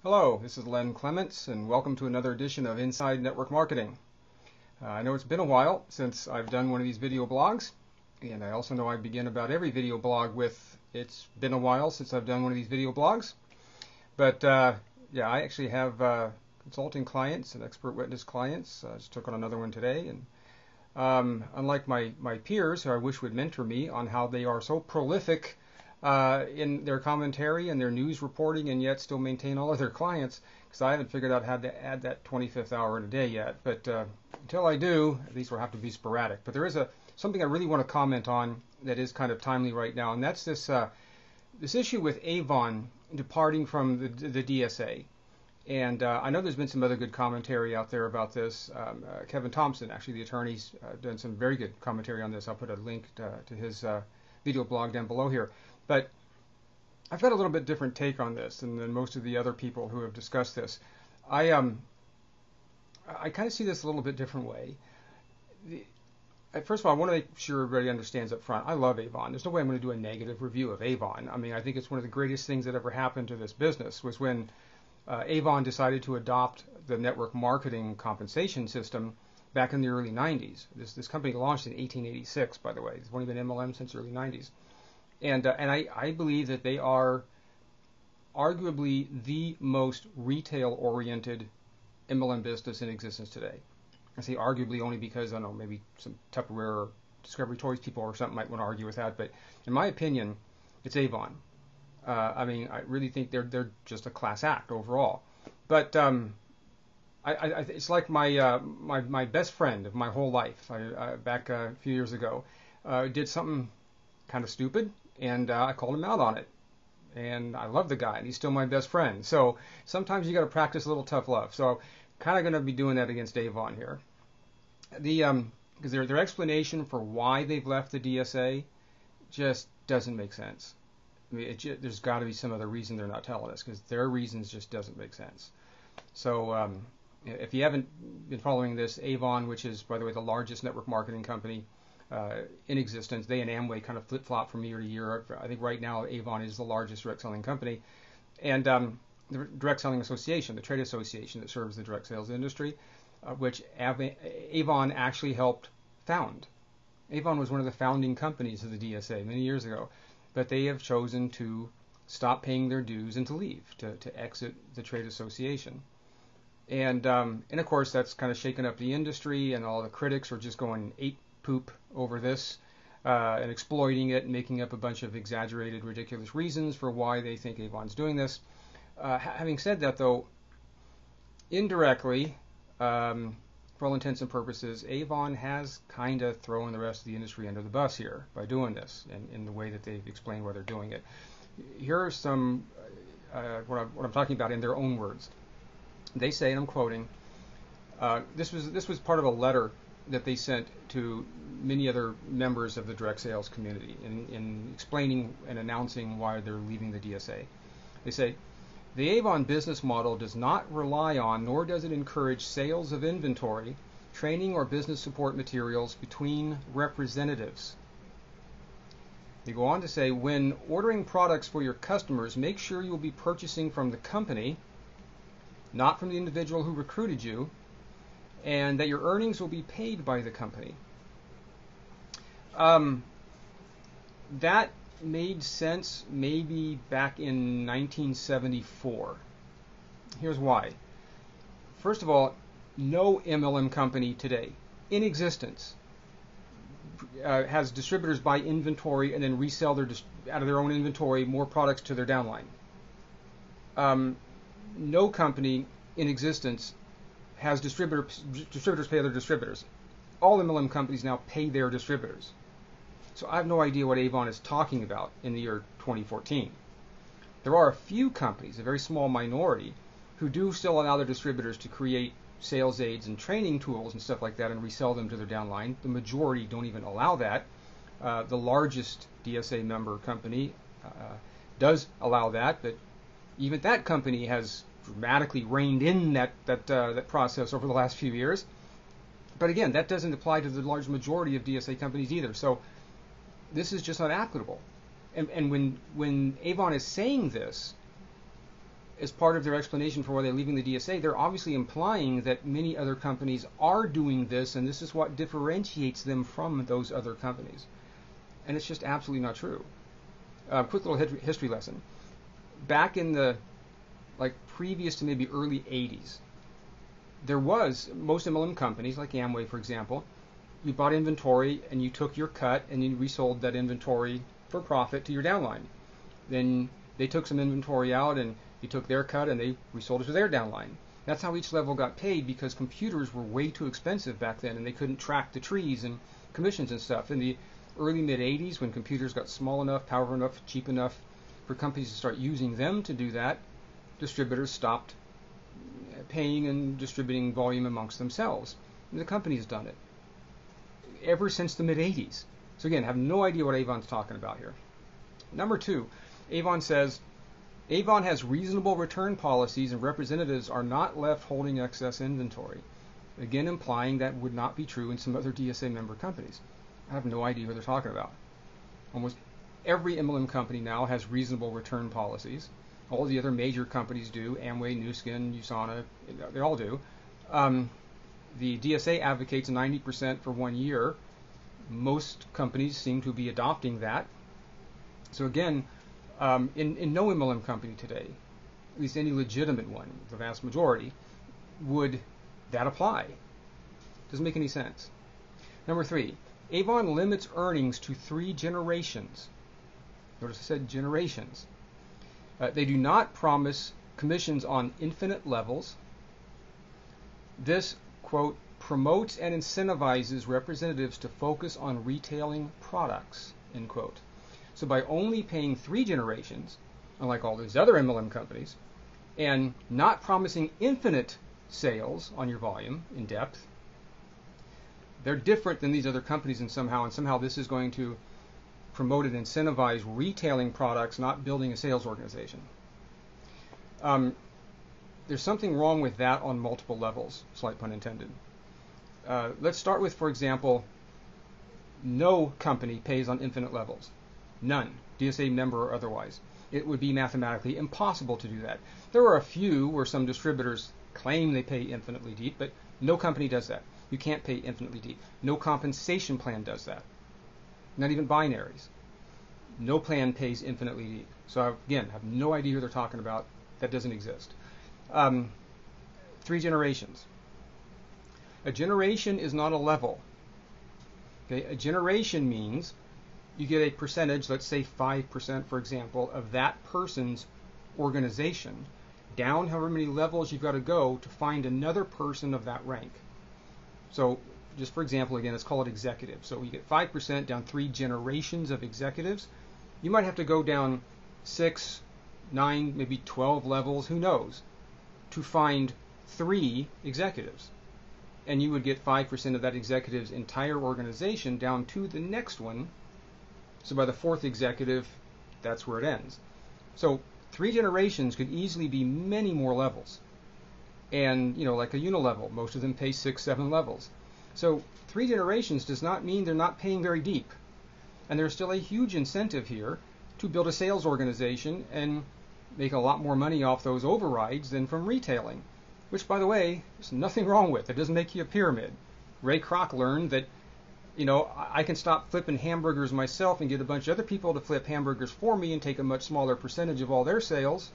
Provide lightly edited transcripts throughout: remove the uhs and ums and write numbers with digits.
Hello, this is Len Clements, and welcome to another edition of Inside Network Marketing. I know it's been a while since I've done one of these video blogs, and I also know I begin about every video blog with, "It's been a while since I've done one of these video blogs." But yeah, I actually have consulting clients and expert witness clients. I just took on another one today, and unlike my peers who I wish would mentor me on how they are so prolific in their commentary and their news reporting and yet still maintain all of their clients, because I haven't figured out how to add that 25th hour in a day yet. But until I do, these will have to be sporadic. But there is something I really want to comment on that is kind of timely right now, and that's this issue with Avon departing from the DSA. And I know there's been some other good commentary out there about this. Kevin Thompson, actually the attorney's done some very good commentary on this. I'll put a link to his video blog down below here. But I've got a little bit different take on this than most of the other people who have discussed this. I kind of see this a little bit different way. First of all, I want to make sure everybody understands up front, I love Avon. There's no way I'm going to do a negative review of Avon. I mean, I think it's one of the greatest things that ever happened to this business was when Avon decided to adopt the network marketing compensation system back in the early 90s. This company launched in 1886, by the way. It's only been MLM since the early 90s. And I believe that they are arguably the most retail-oriented MLM business in existence today. I say arguably only because, I don't know, maybe some Tupperware or Discovery Toys people or something might want to argue with that. But in my opinion, it's Avon. I mean, I really think they're just a class act overall. But it's like my best friend of my whole life. Back a few years ago, did something kind of stupid, and I called him out on it. And I love the guy, and he's still my best friend. So sometimes you got to practice a little tough love. So kind of going to be doing that against Avon here. Because their explanation for why they've left the DSA just doesn't make sense. I mean, there's got to be some other reason they're not telling us, because their reasons just doesn't make sense. So if you haven't been following this, Avon, which is, by the way, the largest network marketing company in existence, they and Amway kind of flip-flop from year to year. I think right now Avon is the largest direct selling company. And the Direct Selling Association, the trade association that serves the direct sales industry, which Avon actually helped found. Avon was one of the founding companies of the DSA many years ago. But they have chosen to stop paying their dues and to leave, to exit the trade association. And of course, that's kind of shaken up the industry, and all the critics are just going ape poop over this and exploiting it and making up a bunch of exaggerated, ridiculous reasons for why they think Avon's doing this. Having said that, though, indirectly, for all intents and purposes, Avon has kind of thrown the rest of the industry under the bus here by doing this in the way that they've explained why they're doing it. Here are some, what I'm talking about in their own words. They say, and I'm quoting, this was part of a letter that they sent to many other members of the direct sales community in explaining and announcing why they're leaving the DSA. They say, "The Avon business model does not rely on, nor does it encourage, sales of inventory, training, or business support materials between representatives." They go on to say, "When ordering products for your customers, make sure you will be purchasing from the company, not from the individual who recruited you, and that your earnings will be paid by the company." That made sense maybe back in 1974. Here's why. First of all, no MLM company today in existence has distributors buy inventory and then resell out of their own inventory more products to their downline. No company in existence has distributors pay other distributors. All MLM companies now pay their distributors. So I have no idea what Avon is talking about in the year 2014. There are a few companies, a very small minority, who do still allow their distributors to create sales aids and training tools and stuff like that and resell them to their downline. The majority don't even allow that. The largest DSA member company does allow that, but even that company has dramatically reined in that process over the last few years. But again, that doesn't apply to the large majority of DSA companies either. So this is just not applicable. And when Avon is saying this, as part of their explanation for why they're leaving the DSA, they're obviously implying that many other companies are doing this, and this is what differentiates them from those other companies. And it's just absolutely not true. Quick little history lesson. Back in the previous to maybe early 80s, there was most MLM companies, like Amway, for example, you bought inventory and you took your cut and you resold that inventory for profit to your downline. Then they took some inventory out and you took their cut and they resold it to their downline. That's how each level got paid, because computers were way too expensive back then and they couldn't track the trees and commissions and stuff. In the early mid-80s, when computers got small enough, powerful enough, cheap enough for companies to start using them to do that, distributors stopped paying and distributing volume amongst themselves. And the company's done it ever since the mid-80s. So again, I have no idea what Avon's talking about here. Number 2, Avon says, Avon has reasonable return policies and representatives are not left holding excess inventory. Again, implying that would not be true in some other DSA member companies. I have no idea what they're talking about. Almost every MLM company now has reasonable return policies. All the other major companies do. Amway, Nu Skin, USANA, they all do. The DSA advocates 90% for 1 year. Most companies seem to be adopting that. So again, in no MLM company today, at least any legitimate one, the vast majority, would that apply. Doesn't make any sense. Number 3, Avon limits earnings to 3 generations. Notice I said generations. They do not promise commissions on infinite levels. This, quote, promotes and incentivizes representatives to focus on retailing products, end quote. So by only paying 3 generations, unlike all these other MLM companies, and not promising infinite sales on your volume in depth, they're different than these other companies and somehow this is going to promote and incentivize retailing products, not building a sales organization. There's something wrong with that on multiple levels, slight pun intended. Let's start with, for example, no company pays on infinite levels. None, DSA member or otherwise. It would be mathematically impossible to do that. There are a few where some distributors claim they pay infinitely deep, but no company does that. You can't pay infinitely deep. No compensation plan does that. Not even binaries. No plan pays infinitely deep. So again, I have no idea who they're talking about. That doesn't exist. 3 generations. A generation is not a level. Okay? A generation means you get a percentage, let's say 5%, for example, of that person's organization, down however many levels you've got to go to find another person of that rank. So just for example, again, let's call it executive. So you get 5% down 3 generations of executives. You might have to go down 6, 9, maybe 12 levels, who knows, to find 3 executives. And you would get 5% of that executive's entire organization down to the next one. So by the 4th executive, that's where it ends. So 3 generations could easily be many more levels. And, like a unilevel, most of them pay 6, 7 levels. So 3 generations does not mean they're not paying very deep. And there's still a huge incentive here to build a sales organization and make a lot more money off those overrides than from retailing, which, by the way, there's nothing wrong with. It doesn't make you a pyramid. Ray Kroc learned that, I can stop flipping hamburgers myself and get a bunch of other people to flip hamburgers for me and take a much smaller percentage of all their sales,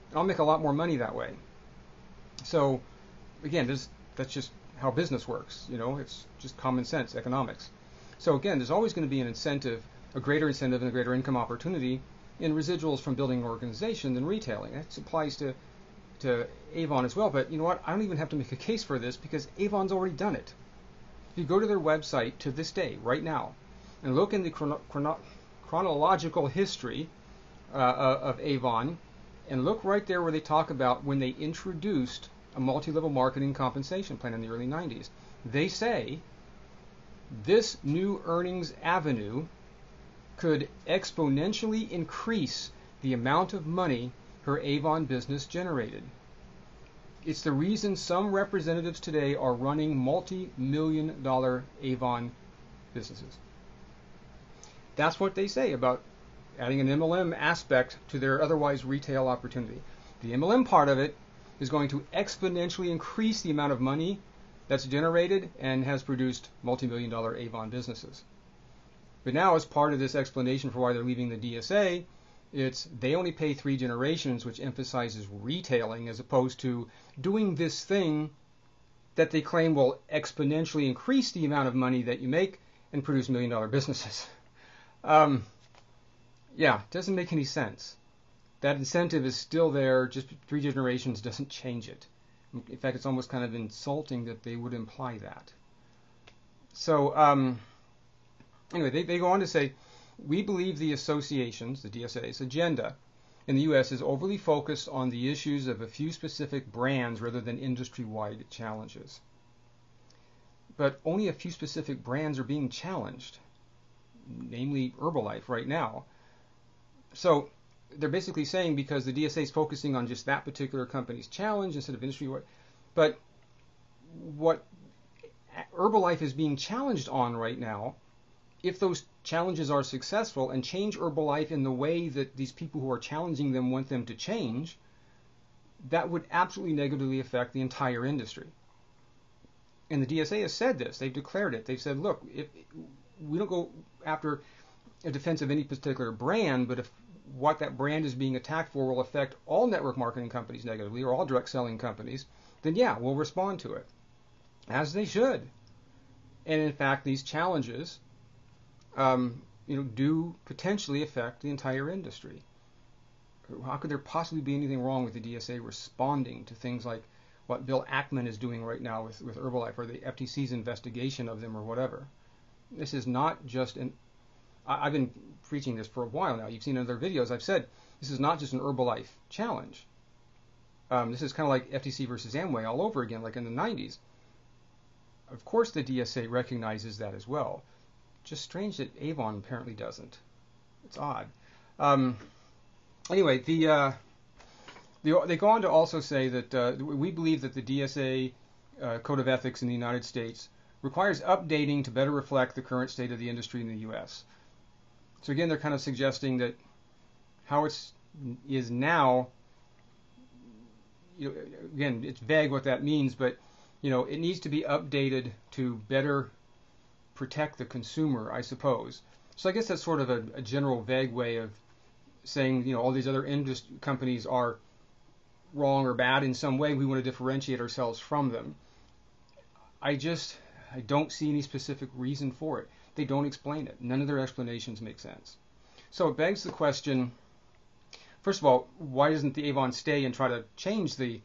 and I'll make a lot more money that way. So, again, that's just how business works. It's just common sense, economics. So again, there's always going to be an incentive, a greater incentive and a greater income opportunity in residuals from building an organization than retailing. That applies to Avon as well, but you know what? I don't even have to make a case for this because Avon's already done it. If you go to their website to this day, right now, and look in the chronological history of Avon, and look right there where they talk about when they introduced a multi-level marketing compensation plan in the early 90s. They say this new earnings avenue could exponentially increase the amount of money her Avon business generated. It's the reason some representatives today are running multi-million-dollar Avon businesses. That's what they say about adding an MLM aspect to their otherwise retail opportunity. The MLM part of it is going to exponentially increase the amount of money that's generated and has produced multi-million-dollar Avon businesses. But now, as part of this explanation for why they're leaving the DSA, it's they only pay 3 generations, which emphasizes retailing as opposed to doing this thing that they claim will exponentially increase the amount of money that you make and produce million-dollar businesses. Yeah, it doesn't make any sense. That incentive is still there, just 3 generations doesn't change it. In fact, it's almost kind of insulting that they would imply that. So, anyway, they go on to say, we believe the association's, the DSA's, agenda in the U.S. is overly focused on the issues of a few specific brands rather than industry-wide challenges. But only a few specific brands are being challenged, namely Herbalife right now. So they're basically saying because the DSA is focusing on just that particular company's challenge instead of industry-wide. But what Herbalife is being challenged on right now, if those challenges are successful and change Herbalife in the way that these people who are challenging them want them to change, that would absolutely negatively affect the entire industry. And the DSA has said this. They've declared it. They've said, look, if we don't go after a defense of any particular brand, but if what that brand is being attacked for will affect all network marketing companies negatively or all direct selling companies, then yeah, we'll respond to it, as they should. And in fact, these challenges do potentially affect the entire industry. How could there possibly be anything wrong with the DSA responding to things like what Bill Ackman is doing right now with Herbalife or the FTC's investigation of them or whatever? This is not just I've been preaching this for a while now. You've seen in other videos. I've said this is not just an Herbalife challenge. This is kind of like FTC versus Amway all over again, like in the 90s. Of course, the DSA recognizes that as well. Just strange that Avon apparently doesn't. It's odd. Anyway, they go on to also say that we believe that the DSA Code of Ethics in the United States requires updating to better reflect the current state of the industry in the U.S. So again, they're kind of suggesting that how it is now, again, it's vague what that means, but it needs to be updated to better protect the consumer, I suppose. So I guess that's sort of a general vague way of saying, all these other industry companies are wrong or bad in some way. We want to differentiate ourselves from them. I don't see any specific reason for it. They don't explain it. None of their explanations make sense. So it begs the question, first of all, why doesn't the Avon stay and try to change the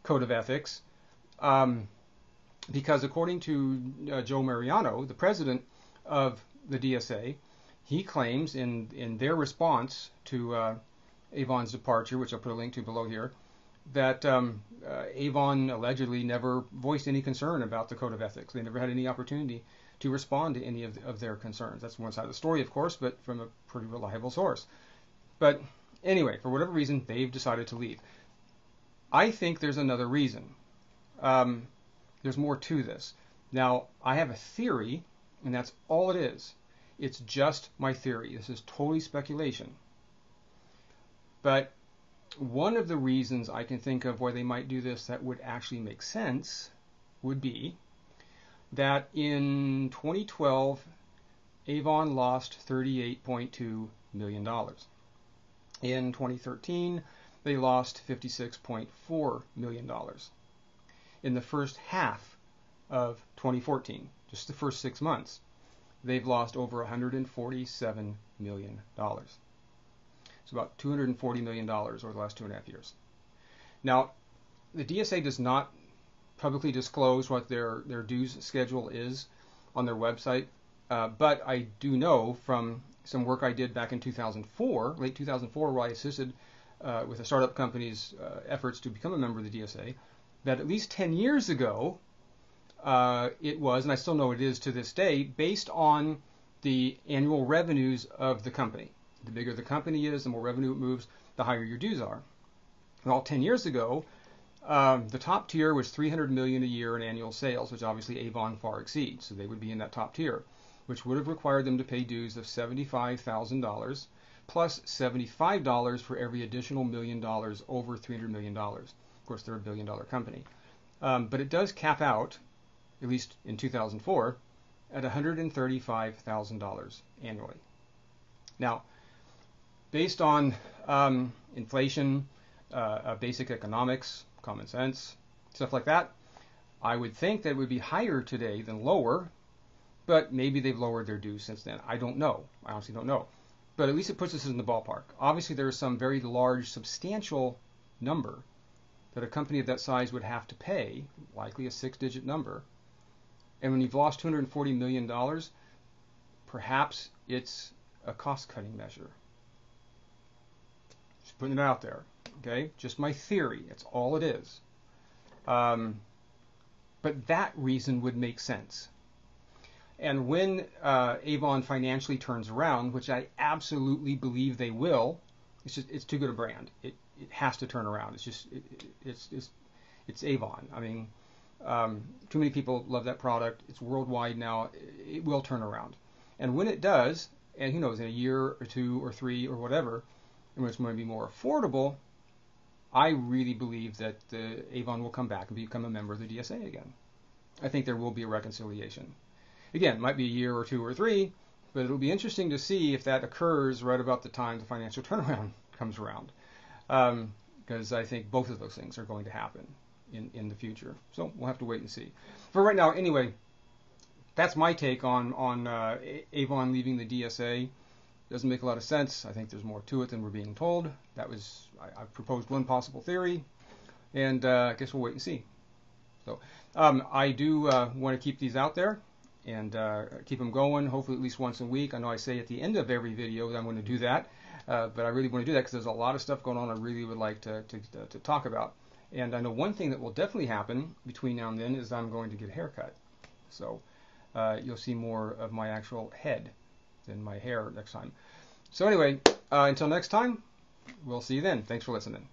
Code of Ethics? Because according to Joe Mariano, the president of the DSA, he claims in their response to Avon's departure, which I'll put a link to below here, that Avon allegedly never voiced any concern about the Code of Ethics. They never had any opportunity to respond to any of their concerns. That's one side of the story, of course, but from a pretty reliable source. But anyway, for whatever reason, they've decided to leave. I think there's another reason. There's more to this. Now, I have a theory, and that's all it is. It's just my theory. This is totally speculation. But one of the reasons I can think of why they might do this that would actually make sense would be that in 2012, Avon lost $38.2 million. In 2013, they lost $56.4 million. In the first half of 2014, just the first 6 months, they've lost over $147 million. It's about $240 million over the last 2.5 years. Now, the DSA does not publicly disclose what their dues schedule is on their website, but I do know from some work I did back in 2004, late 2004, where I assisted with a startup company's efforts to become a member of the DSA, that at least 10 years ago, it was, and I still know it is to this day, based on the annual revenues of the company. The bigger the company is, the more revenue it moves, the higher your dues are. Well, 10 years ago, the top tier was $300 million a year in annual sales, which obviously Avon far exceeds, so they would be in that top tier, which would have required them to pay dues of $75,000 plus $75 for every additional $1 million over $300 million. Of course, they're a billion-dollar company. But it does cap out, at least in 2004, at $135,000 annually. Now, based on inflation, basic economics, common sense, stuff like that, I would think that it would be higher today than lower, but maybe they've lowered their dues since then. I don't know. I honestly don't know. But at least it puts us in the ballpark. Obviously, there is some very large, substantial number that a company of that size would have to pay, likely a 6-digit number. And when you've lost $240 million, perhaps it's a cost-cutting measure. Just putting it out there, okay? Just my theory. It's all it is. But that reason would make sense. And when Avon financially turns around, which I absolutely believe they will, it's too good a brand. It has to turn around. It's Avon. I mean, too many people love that product. It's worldwide now. It will turn around. And when it does, and who knows, in a year or 2 or 3 or whatever, and when it's going to be more affordable, I really believe that Avon will come back and become a member of the DSA again. I think there will be a reconciliation. Again, it might be a year or 2 or 3, but it'll be interesting to see if that occurs right about the time the financial turnaround comes around. Because I think both of those things are going to happen in the future. So we'll have to wait and see. For right now, anyway, that's my take on Avon leaving the DSA. Doesn't make a lot of sense. I think there's more to it than we're being told. I proposed one possible theory, and I guess we'll wait and see. So I do want to keep these out there and keep them going, hopefully at least once a week. I know I say at the end of every video that I'm going to do that, but I really want to do that because there's a lot of stuff going on I really would like to talk about. And I know one thing that will definitely happen between now and then is I'm going to get a haircut. So you'll see more of my actual head than my hair next time. So anyway, until next time, we'll see you then. Thanks for listening.